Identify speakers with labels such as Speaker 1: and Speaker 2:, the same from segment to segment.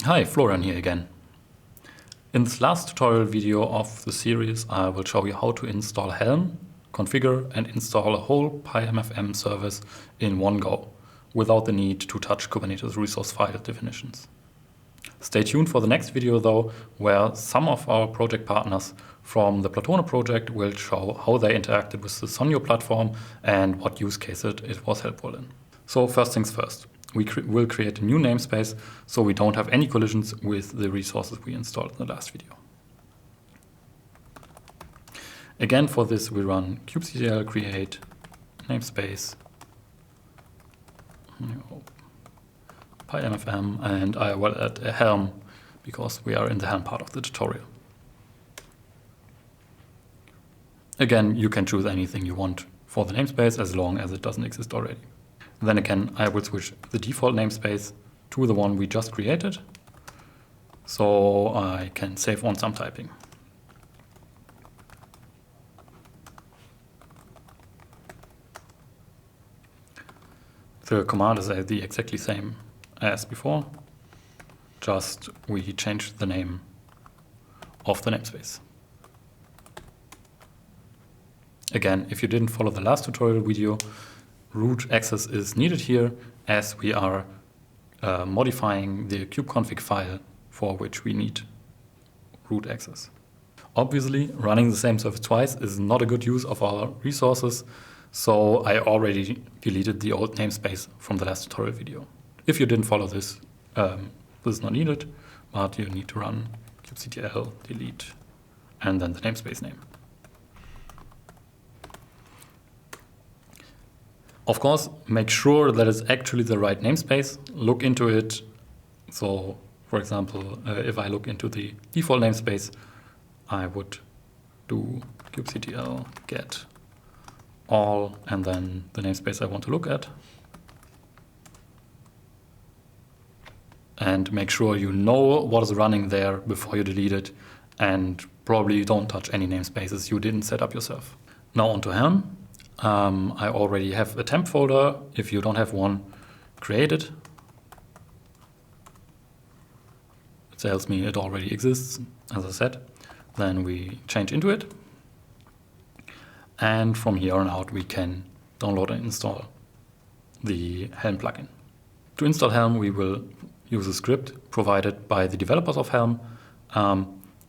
Speaker 1: Hi, Florian here again. In this last tutorial video of the series, I will show you how to install HELM, configure and install a whole PyMFM service in one go, without the need to touch Kubernetes resource file definitions. Stay tuned for the next video though, where some of our project partners from the Platone project will show how they interacted with the SOGNO platform and what use case it was helpful in. So first things first. We will create a new namespace so we don't have any collisions with the resources we installed in the last video. Again, for this we run kubectl create namespace PyMFM, and I will add a HELM because we are in the HELM part of the tutorial. Again, you can choose anything you want for the namespace as long as it doesn't exist already. Then again, I will switch the default namespace to the one we just created, so I can save on some typing. The command is the exactly same as before, just we changed the name of the namespace. Again, if you didn't follow the last tutorial video, root access is needed here as we are modifying the kubeconfig file for which we need root access. Obviously, running the same service twice is not a good use of our resources, so I already deleted the old namespace from the last tutorial video. If you didn't follow this, this is not needed, but you need to run kubectl delete and then the namespace name. Of course, make sure that it's actually the right namespace. Look into it. So, for example, if I look into the default namespace, I would do kubectl get all and then the namespace I want to look at. And make sure you know what is running there before you delete it, and probably don't touch any namespaces you didn't set up yourself. Now onto HELM. I already have a temp folder. If you don't have one, create it. It tells me it already exists, as I said. Then we change into it. And from here on out, we can download and install the HELM plugin. To install HELM, we will use a script provided by the developers of HELM.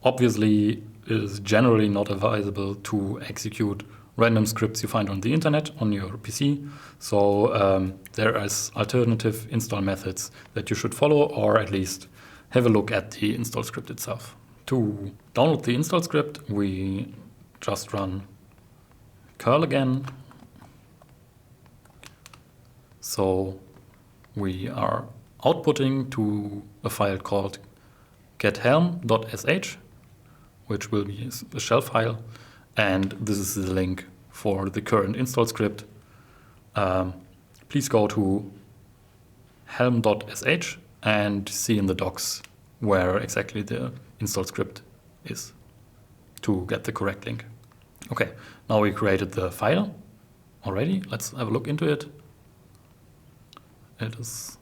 Speaker 1: Obviously, it is generally not advisable to execute random scripts you find on the internet on your PC. So there is alternative install methods that you should follow, or at least have a look at the install script itself. To download the install script, we just run curl again. So we are outputting to a file called gethelm.sh, which will be a shell file. And this is the link for the current install script. Please go to helm.sh and see in the docs where exactly the install script is to get the correct link. Okay, now we created the file already. Let's have a look into it. It is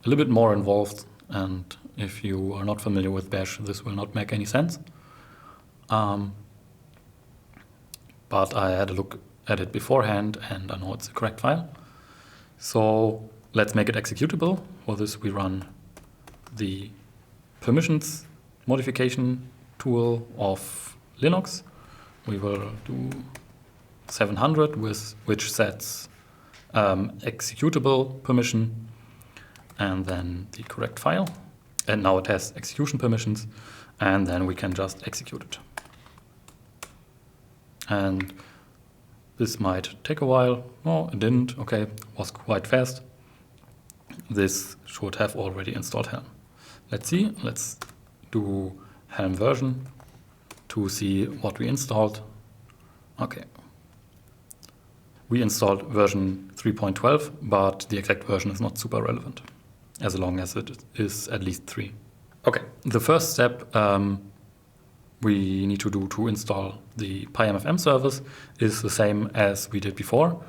Speaker 1: a little bit more involved, and if you are not familiar with Bash, this will not make any sense. But I had a look at it beforehand and I know it's the correct file. So let's make it executable. For this we run the permissions modification tool of Linux. We will do 700, which sets executable permission and then the correct file. And now it has execution permissions, and then we can just execute it. And this might take a while. No, it didn't. Okay, it was quite fast. This should have already installed HELM. Let's see. Let's do HELM version to see what we installed. Okay. We installed version 3.12, but the exact version is not super relevant, as long as it is at least 3. Okay, the first step we need to do to install the PyMFM service is the same as we did before,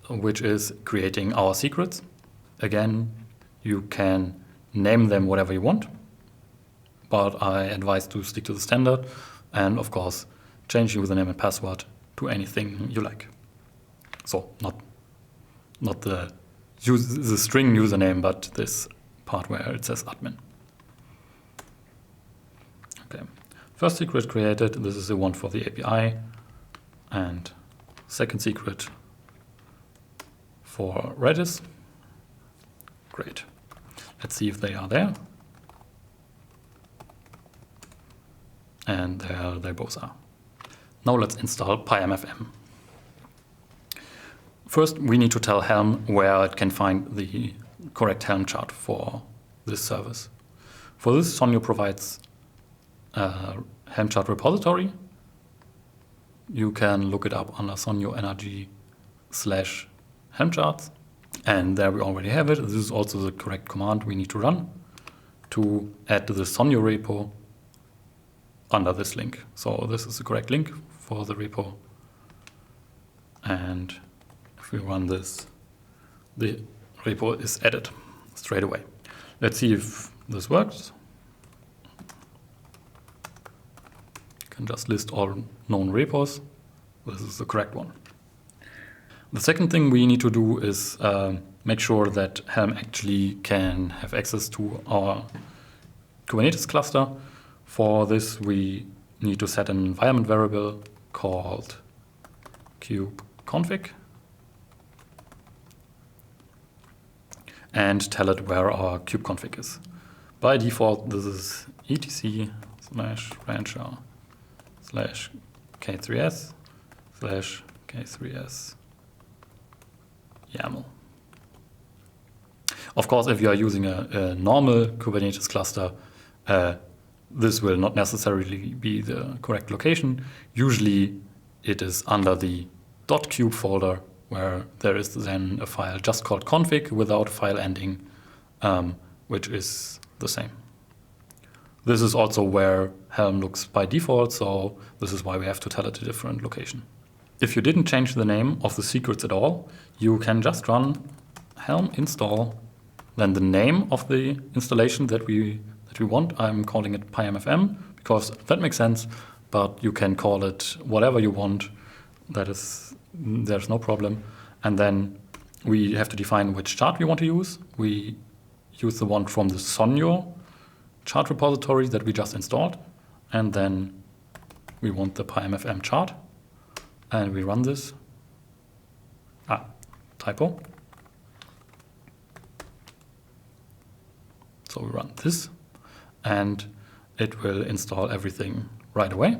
Speaker 1: which is creating our secrets. Again, you can name them whatever you want, but I advise to stick to the standard, and of course change username and password to anything you like. So not the string username, but this part where it says admin. Okay, first secret created. This is the one for the API, and second secret for Redis. Great. Let's see if they are there. And there they both are. Now let's install PyMFM. First, we need to tell Helm where it can find the correct Helm chart for this service. For this, SOGNO provides a Helm chart repository. You can look it up under SOGNO NRG/Helm charts. And there we already have it. This is also the correct command we need to run to add to the SOGNO repo under this link. So this is the correct link for the repo. And if we run this, the repo is added straight away. Let's see if this works. You can just list all known repos. This is the correct one. The second thing we need to do is make sure that Helm actually can have access to our Kubernetes cluster. For this, we need to set an environment variable called kubeconfig and tell it where our kubeconfig is. By default, this is etc/rancher/k3s/k3s YAML. Of course, if you are using a normal Kubernetes cluster, this will not necessarily be the correct location. Usually it is under the .kube folder, where there is then a file just called config without file ending, which is the same. This is also where Helm looks by default, so this is why we have to tell it a different location. If you didn't change the name of the secrets at all, you can just run helm install, then the name of the installation that we want. I'm calling it PyMFM because that makes sense, but you can call it whatever you want. There's no problem. And then we have to define which chart we want to use. We use the one from the SOGNO chart repository that we just installed, and then we want the PyMFM chart. And we run this. Typo. So we run this, and it will install everything right away.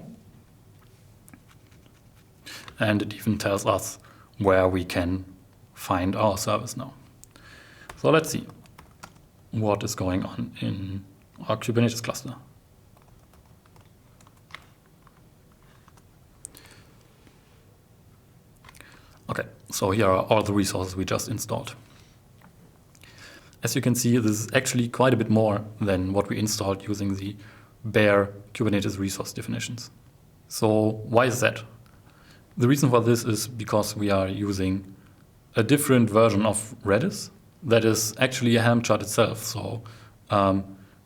Speaker 1: And it even tells us where we can find our service now. So let's see what is going on in our Kubernetes cluster. Okay, so here are all the resources we just installed. As you can see, this is actually quite a bit more than what we installed using the bare Kubernetes resource definitions. So why is that? The reason for this is because we are using a different version of Redis that is actually a Helm chart itself. So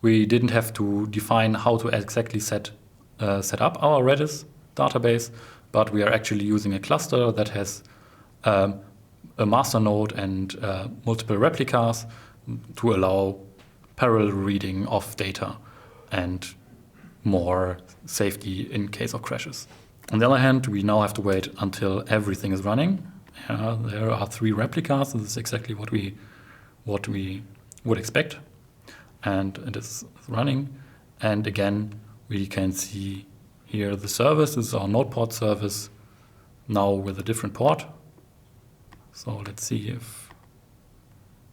Speaker 1: we didn't have to define how to exactly set up our Redis database, but we are actually using a cluster that has a master node and multiple replicas to allow parallel reading of data and more safety in case of crashes. On the other hand, we now have to wait until everything is running. There are 3 replicas. This is exactly what we would expect. And it is running. And again, we can see here the service. This is our node port service, now with a different port. So let's see if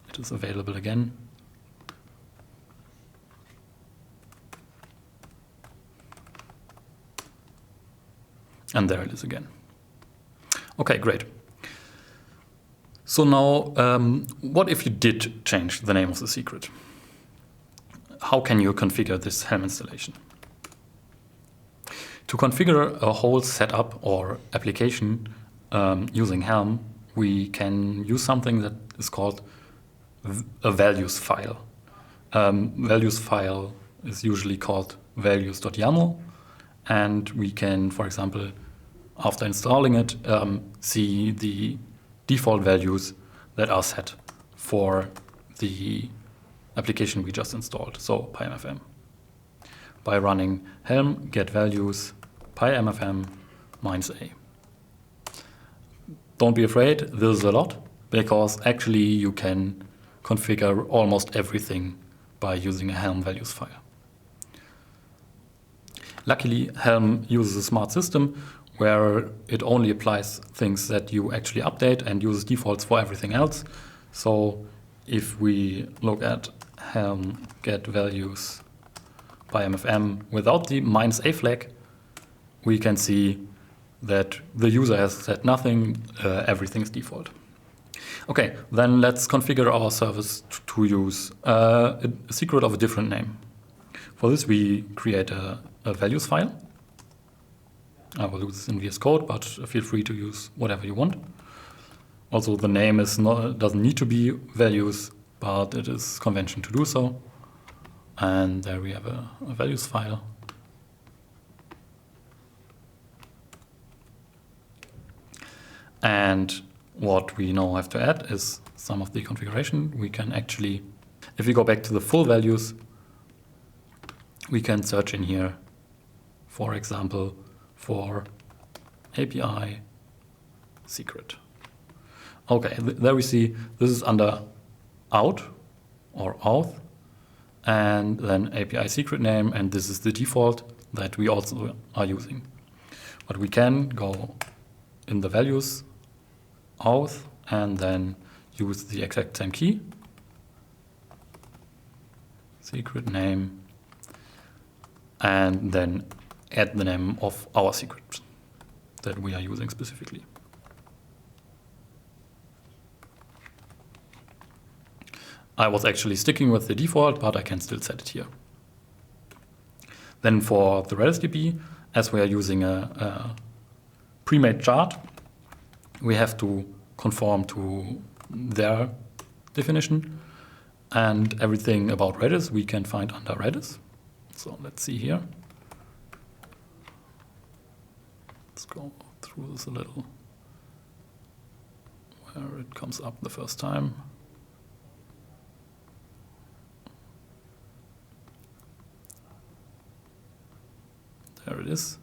Speaker 1: it is available again. And there it is again. Okay, great. So now, what if you did change the name of the secret? How can you configure this Helm installation? To configure a whole setup or application using Helm, we can use something that is called a values file. values file is usually called values.yaml, and we can, for example, after installing it, see the default values that are set for the application we just installed, so PyMFM. By running helm get values PyMFM -a. Don't be afraid, this is a lot, because actually you can configure almost everything by using a Helm values file. Luckily, Helm uses a smart system where it only applies things that you actually update and uses defaults for everything else. So if we look at Helm get values PyMFM without the -a flag, we can see that the user has said nothing, everything is default. Okay, then let's configure our service to use a secret of a different name. For this, we create a values file. I will do this in VS Code, but feel free to use whatever you want. Also, the name doesn't need to be values, but it is convention to do so. And there we have a values file. And what we now have to add is some of the configuration. We can actually, if we go back to the full values, we can search in here, for example, for API secret. Okay, there we see this is under out or auth, and then API secret name, and this is the default that we also are using. But we can go in the values auth and then use the exact same key, secret name, and then add the name of our secret that we are using specifically. I was actually sticking with the default, but I can still set it here. Then for the Redis DB, as we are using a pre-made chart, we have to conform to their definition, and everything about Redis we can find under Redis. So let's see here. Let's go through this a little, where it comes up the first time. There it is.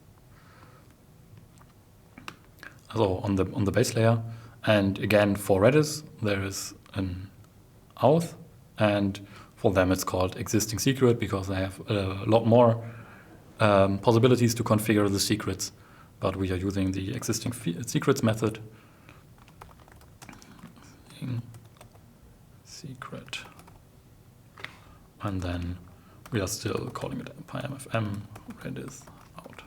Speaker 1: So on the base layer, and again for Redis there is an auth, and for them it's called existing secret because they have a lot more possibilities to configure the secrets, but we are using the existing secrets method. Secret, and then we are still calling it PyMFM Redis out.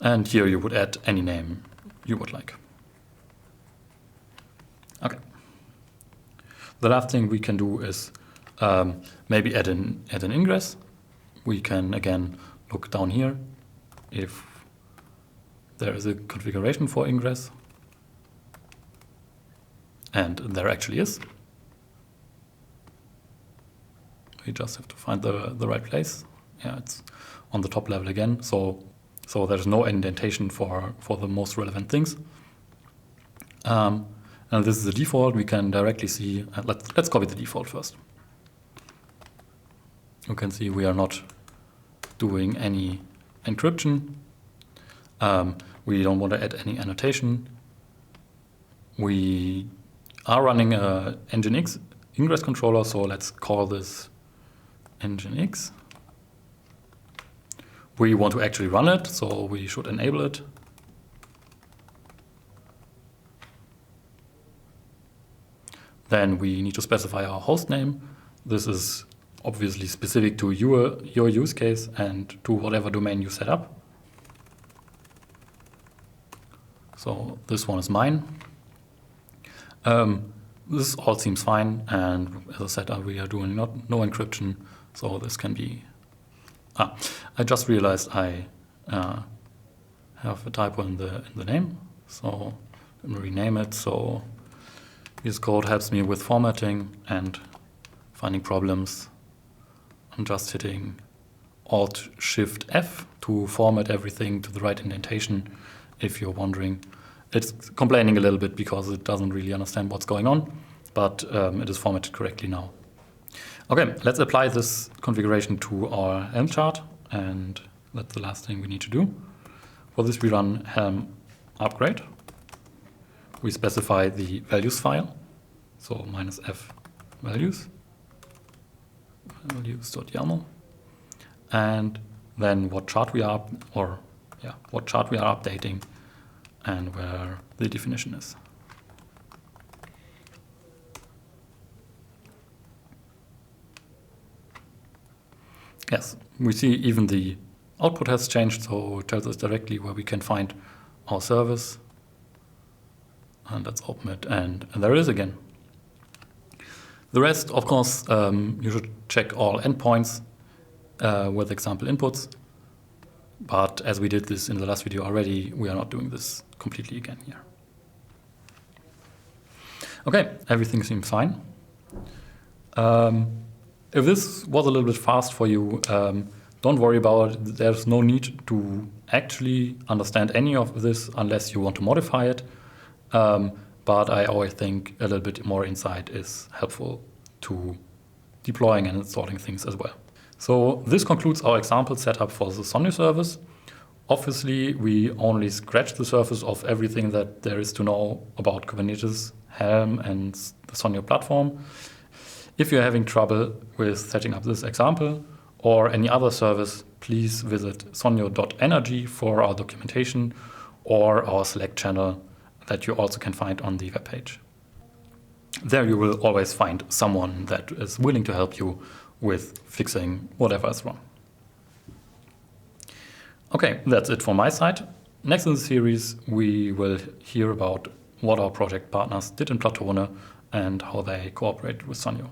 Speaker 1: And here you would add any name you would like. Okay. The last thing we can do is maybe add an ingress. We can again look down here if there is a configuration for ingress, and there actually is. We just have to find the right place. Yeah, it's on the top level again. So there's no indentation for the most relevant things. And this is the default. We can directly see. Let's copy the default first. You can see we are not doing any encryption. We don't want to add any annotation. We are running a Nginx ingress controller, so let's call this Nginx. We want to actually run it, so we should enable it. Then we need to specify our host name. This is obviously specific to your use case and to whatever domain you set up. So this one is mine. This all seems fine, and as I said, we are doing no encryption, so this can be. I just realized I have a typo in the name, so let me rename it. So VS Code helps me with formatting, and finding problems. I'm just hitting Alt-Shift-F to format everything to the right indentation, if you're wondering. It's complaining a little bit because it doesn't really understand what's going on, but it is formatted correctly now. Okay, let's apply this configuration to our Helm chart, and that's the last thing we need to do. For this, we run Helm upgrade. We specify the values file, so -f values, values.yaml, and then what chart we are updating and where the definition is. Yes, we see even the output has changed, so it tells us directly where we can find our service. And let's open it, and there it is again. The rest, of course, you should check all endpoints with example inputs. But as we did this in the last video already, we are not doing this completely again here. Okay, everything seems fine. If this was a little bit fast for you, don't worry about it. There's no need to actually understand any of this unless you want to modify it. But I always think a little bit more insight is helpful to deploying and installing things as well. So this concludes our example setup for the SOGNO service. Obviously, we only scratched the surface of everything that there is to know about Kubernetes, Helm, and the SOGNO platform. If you're having trouble with setting up this example or any other service, please visit sogno.energy for our documentation or our Slack channel that you also can find on the webpage. There you will always find someone that is willing to help you with fixing whatever is wrong. Okay, that's it from my side. Next in the series, we will hear about what our project partners did in Platone and how they cooperated with SOGNO.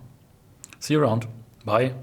Speaker 1: See you around. Bye.